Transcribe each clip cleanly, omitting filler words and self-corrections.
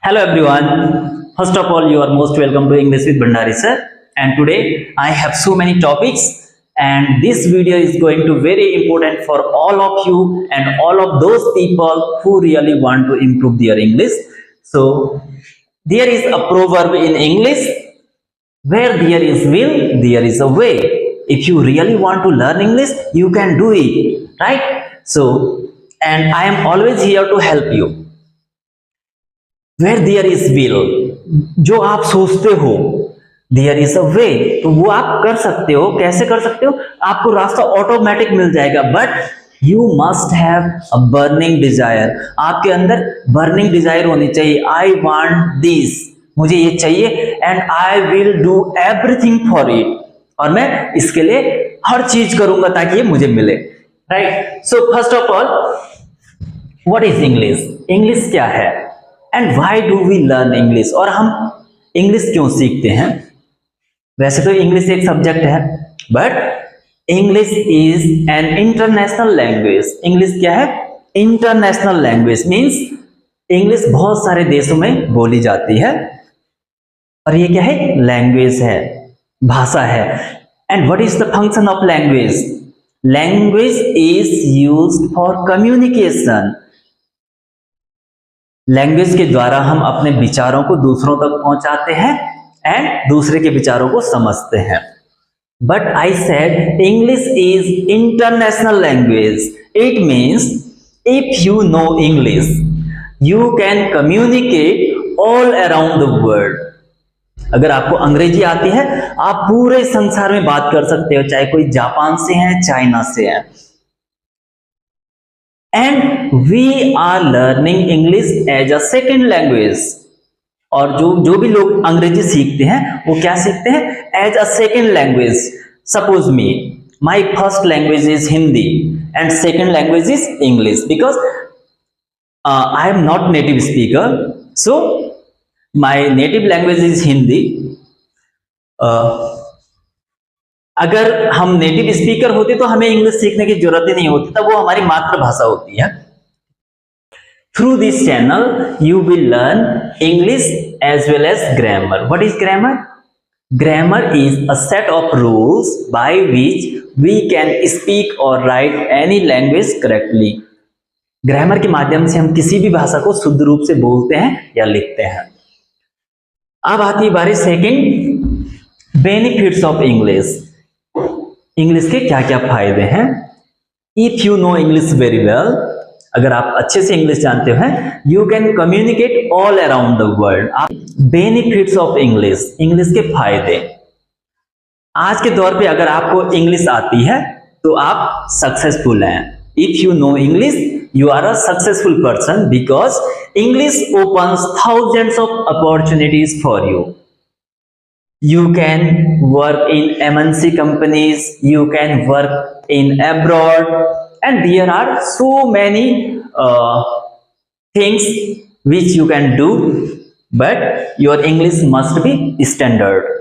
Hello everyone. First of all, you are most welcome to English with Bhandari sir. And today I have so many topics, and this video is going to very important for all of you and all of those people who really want to improve their English. So there is a proverb in English, where there is will, there is a way. If you really want to learn English, you can do it, right? So, and I am always here to help you. Where there is will, जो आप सोचते हो, there is a वे, तो वो आप कर सकते हो. कैसे कर सकते हो? आपको रास्ता ऑटोमेटिक मिल जाएगा, but you must have a burning desire. आपके अंदर बर्निंग डिजायर होनी चाहिए. आई वांट दिस, मुझे ये चाहिए, and I will do everything for it, और मैं इसके लिए हर चीज करूंगा ताकि ये मुझे मिले. Right. So first of all, what is English? English क्या है? And why do we learn English? और हम इंग्लिश क्यों सीखते हैं? वैसे तो इंग्लिश एक सब्जेक्ट है, but English is an international language. English क्या है? International language. मीन्स इंग्लिश बहुत सारे देशों में बोली जाती है, और ये क्या है? लैंग्वेज है, भाषा है. And what is the function of language? Language is used for communication. Language के द्वारा हम अपने विचारों को दूसरों तक पहुंचाते हैं एंड दूसरे के विचारों को समझते हैं. But I said English is international language. It means if you know English, you can communicate all around the world. अगर आपको अंग्रेजी आती है, आप पूरे संसार में बात कर सकते हो, चाहे कोई जापान से है, चाइना से है. And we are learning English as a second language. और जो भी लोग अंग्रेजी सीखते हैं, वो क्या सीखते हैं? As a second language. Suppose me, my first language is Hindi and second language is English, because I am not native speaker. So my native language is Hindi. अगर हम नेटिव स्पीकर होते तो हमें इंग्लिश सीखने की जरूरत ही नहीं होती, तब वो हमारी मातृभाषा होती है. Through this channel you will learn English as well as grammar. What is grammar? Grammar is a set of rules by which we can speak और write any language correctly. Grammar के माध्यम से हम किसी भी भाषा को शुद्ध रूप से बोलते हैं या लिखते हैं. अब आती है बारी second, benefits of English. English के क्या क्या फायदे हैं? If you know English very well, अगर आप अच्छे से इंग्लिश जानते हैं, you can communicate all around the world. Benefits of English, English के फायदे. आज के दौर पे अगर आपको इंग्लिश आती है तो आप सक्सेसफुल हैं. If you know English, you are a successful person, because English opens thousands of opportunities for you. You can work in MNC companies, you can work in abroad, and there are so many things which you can do, but your English must be standard.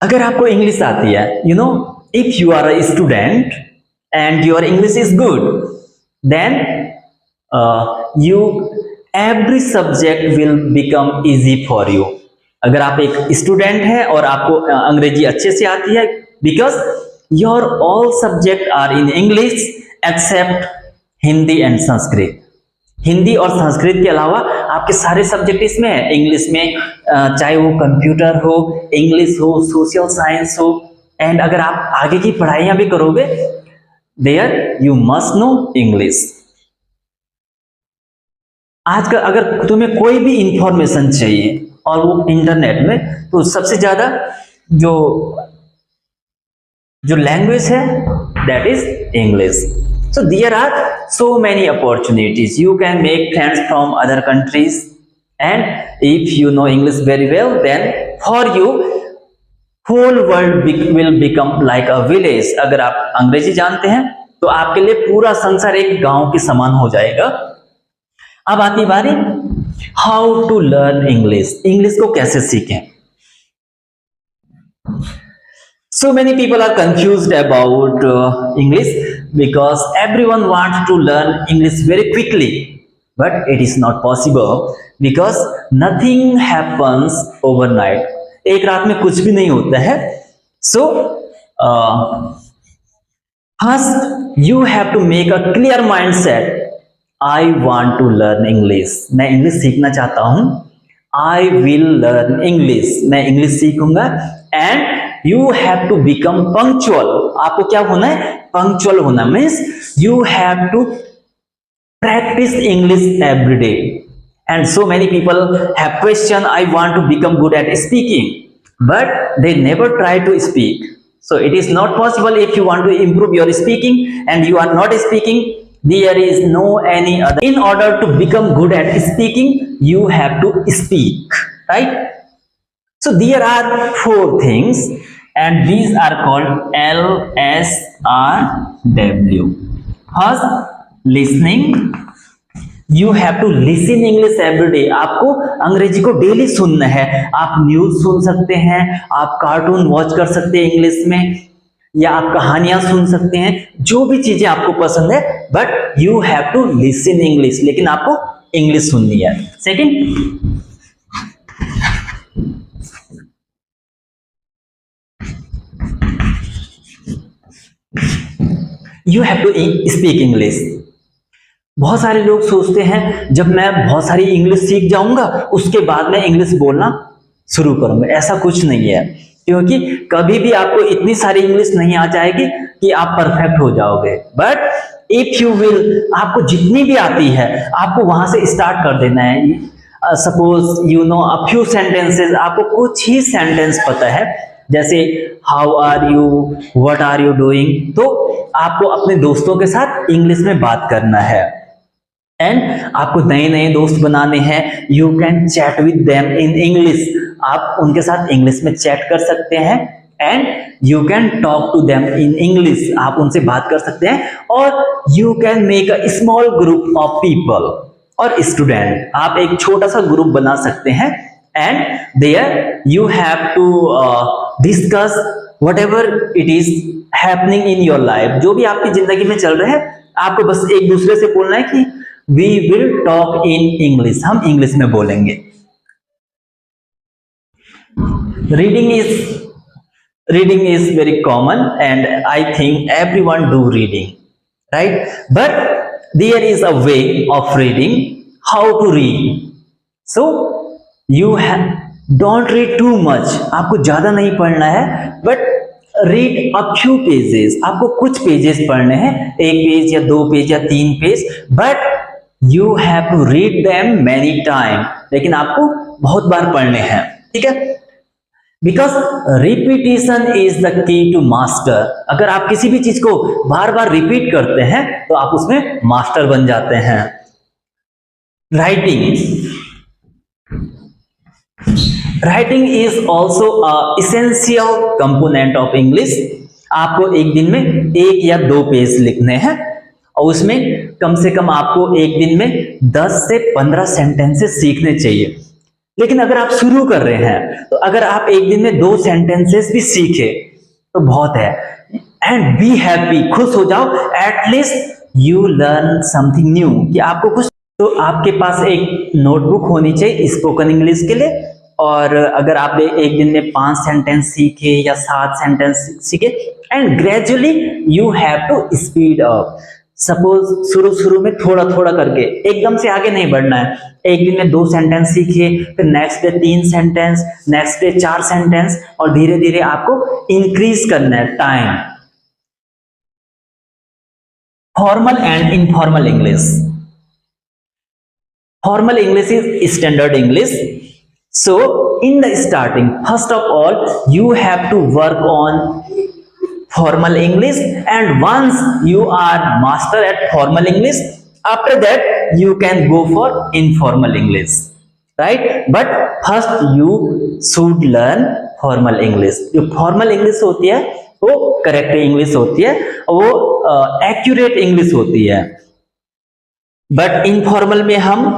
अगर आपको English आती है, you know, if you are a student and your English is good, then every subject will become easy for you. अगर आप एक student हैं और आपको अंग्रेजी अच्छे से आती है, because your all subject are in English except Hindi and Sanskrit. Hindi और संस्कृत के अलावा आपके सारे सब्जेक्ट इसमें है, इंग्लिश में. चाहे वो कंप्यूटर हो, इंग्लिश हो, सोशल साइंस हो. एंड अगर आप आगे की पढ़ाइयां भी करोगे, there you must know English. आज का अगर तुम्हें कोई भी इंफॉर्मेशन चाहिए और वो इंटरनेट में, तो सबसे ज्यादा जो लैंग्वेज है, that is English. So there are so many opportunities. You can make friends from other countries, and if you know English very well, then for you whole world will become like a village. अगर आप अंग्रेजी जानते हैं तो आपके लिए पूरा संसार एक गांव के समान हो जाएगा. अब आती बारी how to learn English. English को कैसे सीखें? So many people are confused about English, because everyone wants to learn English very quickly. but it is not possible because nothing happens overnight. एक रात में कुछ भी नहीं होता है. So first you have to make a clear mindset. I want to learn English. मैं English सीखना चाहता हूं. I will learn English. मैं English सीखूंगा. And you have to become punctual. आपको क्या होना है? Punctual होना means you have to practice English every day. And so many people have question, I want to become good at speaking, but they never try to speak. So it is not possible. If you want to improve your speaking and you are not speaking, there is no any other. In order to become good at speaking, you have to speak, right? So there are 4 things and these are called LSRW. First, listening. You have to listen English every day. आपको अंग्रेजी को daily सुनना है. आप news सुन सकते हैं, आप cartoon watch कर सकते हैं इंग्लिश में, या आप कहानियां सुन सकते हैं, जो भी चीजें आपको पसंद है, but you have to listen English. लेकिन आपको इंग्लिश सुननी है. Second, you have to speak English. बहुत सारे लोग सोचते हैं जब मैं बहुत सारी इंग्लिश सीख जाऊंगा उसके बाद मैं इंग्लिश बोलना शुरू करूंगा. ऐसा कुछ नहीं है, क्योंकि कभी भी आपको इतनी सारी इंग्लिश नहीं आ जाएगी कि आप परफेक्ट हो जाओगे. बट इफ यू विल, आपको जितनी भी आती है आपको वहां से स्टार्ट कर देना है. Suppose you know a few sentences, आपको कुछ ही सेंटेंस पता है, जैसे how are you, what are you doing, तो आपको अपने दोस्तों के साथ इंग्लिश में बात करना है. एंड आपको नए नए दोस्त बनाने हैं. You can chat with them in English. आप उनके साथ इंग्लिश में चैट कर सकते हैं. And you can talk to them in English. आप उनसे बात कर सकते हैं. और you can make a small group of people और स्टूडेंट. आप एक छोटा सा ग्रुप बना सकते हैं. And there you have to discuss whatever it is happening in your life. जो भी आपकी जिंदगी में चल रहे हैं, आपको बस एक दूसरे से बोलना है कि we will talk in English. हम इंग्लिश में बोलेंगे. Reading is very common and I think everyone do reading, right? But there is a way of reading. How to read? So you don't read too much. आपको ज्यादा नहीं पढ़ना है, but read a few pages. आपको कुछ pages पढ़ने हैं, 1 page या 2 पेज या 3 page, but you have to read them many time. लेकिन आपको बहुत बार पढ़ने हैं. ठीक है? Because repetition is the key to master. अगर आप किसी भी चीज को बार बार रिपीट करते हैं तो आप उसमें मास्टर बन जाते हैं. Writing is also a essential component of English. आपको एक दिन में 1 या 2 पेज लिखने हैं और उसमें कम से कम आपको एक दिन में 10 से 15 सेंटेंसेस सीखने चाहिए. लेकिन अगर आप शुरू कर रहे हैं तो अगर आप एक दिन में 2 सेंटेंसेस भी सीखे तो बहुत है. एंड बी हैप्पी, खुश हो जाओ. At least you learn something new, कि आपको कुछ. तो आपके पास एक नोटबुक होनी चाहिए स्पोकन इंग्लिश के लिए. और अगर आप एक दिन में 5 सेंटेंस सीखे या 7 सेंटेंस सीखे, and gradually you have to speed up. Suppose शुरू में थोड़ा थोड़ा करके, एकदम से आगे नहीं बढ़ना है. एक दिन में 2 सेंटेंस सीखे, फिर next day 3 sentence, next day 4 sentence, और धीरे धीरे आपको इंक्रीज करना है time. Formal and informal English. Formal English is standard English. So in the starting, first of all, you have to work on formal English, and once you are master at formal English, after that you can go for informal English, right? But first you should learn formal English. जो formal English होती है वो correct English होती है, वो accurate English होती है. But informal में हम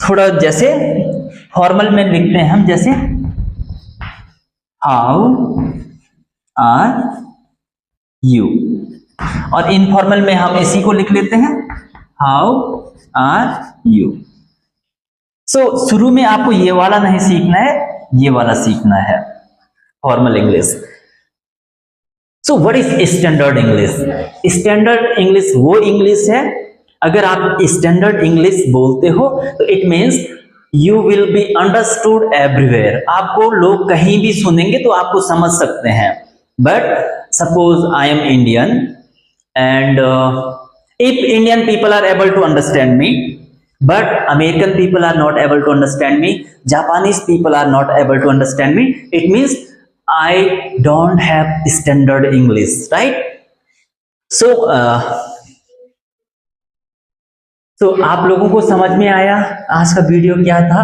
थोड़ा, जैसे फॉर्मल में लिखते हैं हम, जैसे हाउ आर यू, और इनफॉर्मल में हम इसी को लिख लेते हैं, हाउ आर यू। सो शुरू में आपको ये वाला नहीं सीखना है, ये वाला सीखना है, formal English. So what is standard English? Standard English वो इंग्लिश है, अगर आप स्टैंडर्ड इंग्लिश बोलते हो तो it means you will be understood everywhere. आपको लोग कहीं भी सुनेंगे तो आपको समझ सकते हैं। But suppose I am Indian and if Indian people are able to understand me, but American people are not able to understand me, Japanese people are not able to understand me, it means I don't have standard English, right? So आप लोगों को समझ में आया आज का video क्या था,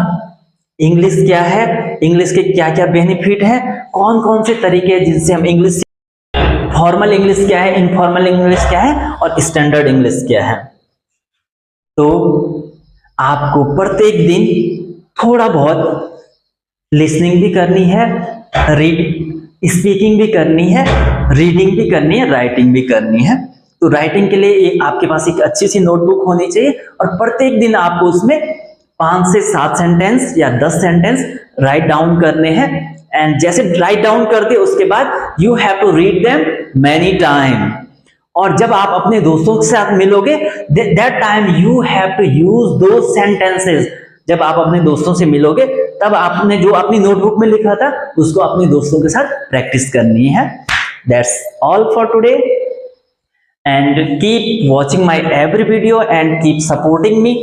इंग्लिश क्या है, इंग्लिश के क्या क्या बेनिफिट है, कौन कौन से तरीके हैं जिनसे हम इंग्लिश, फॉर्मल इंग्लिश क्या है, इनफॉर्मल इंग्लिश क्या है और स्टैंडर्ड इंग्लिश क्या है। तो आपको प्रत्येक दिन थोड़ा बहुत लिसनिंग भी करनी है, स्पीकिंग भी करनी है, रीडिंग भी करनी है, राइटिंग भी करनी है। तो राइटिंग के लिए आपके पास एक अच्छी सी नोटबुक होनी चाहिए और प्रत्येक दिन आपको उसमें 5 से 7 सेंटेंस या 10 सेंटेंस राइट डाउन करने हैं। एंड जैसे राइट डाउन कर दे उसके बाद you have to read them many time. और जब आप अपने दोस्तों के साथ मिलोगे that time you have to use those sentences. जब आप अपने दोस्तों से मिलोगे तब आपने जो अपनी नोटबुक में लिखा था उसको अपने दोस्तों के साथ प्रैक्टिस करनी है। That's all for today and keep watching my every video and keep supporting me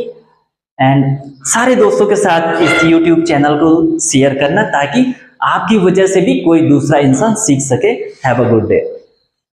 and सारे दोस्तों के साथ इस YouTube चैनल को शेयर करना ताकि आपकी वजह से भी कोई दूसरा इंसान सीख सके। Have a good day.